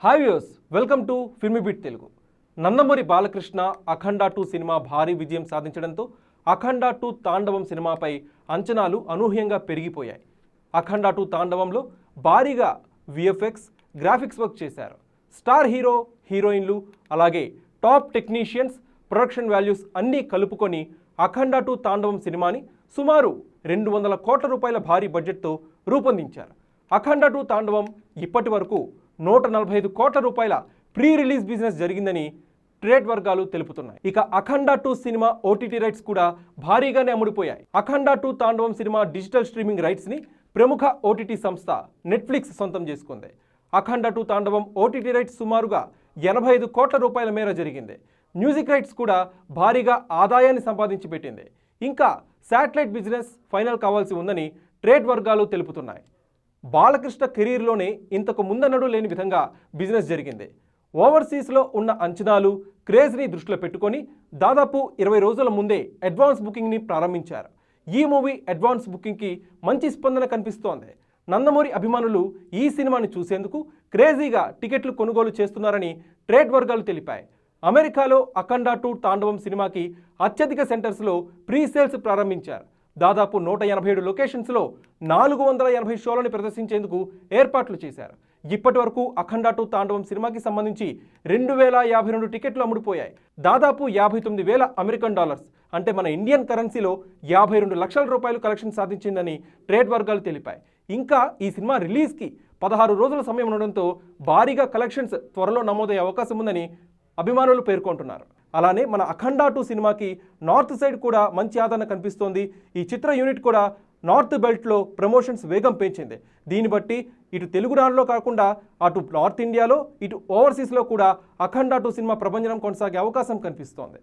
Hi viewers, welcome to filmy beat Telugu. Nandamuri Balakrishna Akhanda 2 cinema భారీ విజయం సాధించడంతో అఖండ 2 తాండవం సినిమాపై అంచనాలు అనూహ్యంగా పెరిగిపోయాయి. అఖండ 2 తాండవంలో భారీగా విఎఫ్ఎక్స్, గ్రాఫిక్స్ వర్క్ చేశారు. స్టార్ హీరో, హీరోయిన్లు, అలాగే టాప్ టెక్నీషియన్స్, ప్రొడక్షన్ వాల్యూస్ అన్నీ కలుపుకొని అఖండ 2 తాండవం సినిమాని సుమారు 200 కోట్ల రూపాయల భారీ బడ్జెట్తో రూపొందించారు. అఖండ 2 తాండవం ఇప్పటి వరకు 145 కోట్ల రూపాయల ప్రీ రిలీజ్ బిజినెస్ జరిగిందని ట్రేడ్ వర్గాలు తెలుపుతున్నాయి. ఇక అఖండ 2 సినిమా ఓటీటీ రైట్స్ కూడా భారీగానే అమ్ముడుపోయాయి. అఖండ 2 తాండవం సినిమా డిజిటల్ స్ట్రీమింగ్ రైట్స్ ని ప్రముఖ ఓటీటీ సంస్థ నెట్ఫ్లిక్స్ సొంతం చేసుకుంది. అఖండ 2 తాండవం ఓటీటీ రైట్స్ సుమారుగా 85 కోట్ల రూపాయల మేర జరిగింది. మ్యూజిక్ రైట్స్ కూడా భారీగా ఆదాయాన్ని సంపాదించి పెట్టింది. ఇంకా శాటిలైట్ బిజినెస్ ఫైనల్ కావాల్సి ఉందని ట్రేడ్ వర్గాలు తెలుపుతున్నాయి. బాలకృష్ణ కెరీర్లోనే ఇంతకు ముందన్నడు లేని విధంగా బిజినెస్ జరిగింది. ఓవర్సీస్లో ఉన్న అంచనాలు, క్రేజ్ని దృష్టిలో పెట్టుకొని దాదాపు 20 రోజుల ముందే అడ్వాన్స్ బుకింగ్ని ప్రారంభించారు. ఈ మూవీ అడ్వాన్స్ బుకింగ్కి మంచి స్పందన కనిపిస్తోంది. నందమూరి అభిమానులు ఈ సినిమాని చూసేందుకు క్రేజీగా టికెట్లు కొనుగోలు చేస్తున్నారని ట్రేడ్ వర్గాలు తెలిపాయి. అమెరికాలో అఖండ 2 తాండవం సినిమాకి అత్యధిక సెంటర్స్లో ప్రీ సేల్స్ ప్రారంభించారు. దాదాపు 187 లొకేషన్స్లో 480 షోలను ప్రదర్శించేందుకు ఏర్పాట్లు చేశారు. ఇప్పటి వరకు అఖండ 2 తాండవం సినిమాకి సంబంధించి 2052 టికెట్లు అమ్ముడుపోయాయి. దాదాపు 59,000 అమెరికన్ డాలర్స్, అంటే మన ఇండియన్ కరెన్సీలో 52 లక్షల రూపాయలు కలెక్షన్ సాధించిందని ట్రేడ్ వర్గాలు తెలిపాయి. ఇంకా ఈ సినిమా రిలీజ్కి 16 రోజుల సమయం ఉండడంతో భారీగా కలెక్షన్స్ త్వరలో నమోదయ్యే అవకాశం ఉందని అభిమానులు పేర్కొంటున్నారు. అలానే మన అఖండ 2 సినిమాకి నార్త్ సైడ్ కూడా మంచి ఆదరణ కనిపిస్తోంది. ఈ చిత్ర యూనిట్ కూడా నార్త్ బెల్ట్లో ప్రమోషన్స్ వేగం పెంచింది. దీన్ని బట్టి ఇటు తెలుగు రాష్ట్రాల్లో కాకుండా అటు నార్త్ ఇండియాలో, ఇటు ఓవర్సీస్లో కూడా అఖండ 2 సినిమా ప్రభంజనం కొనసాగే అవకాశం కనిపిస్తోంది.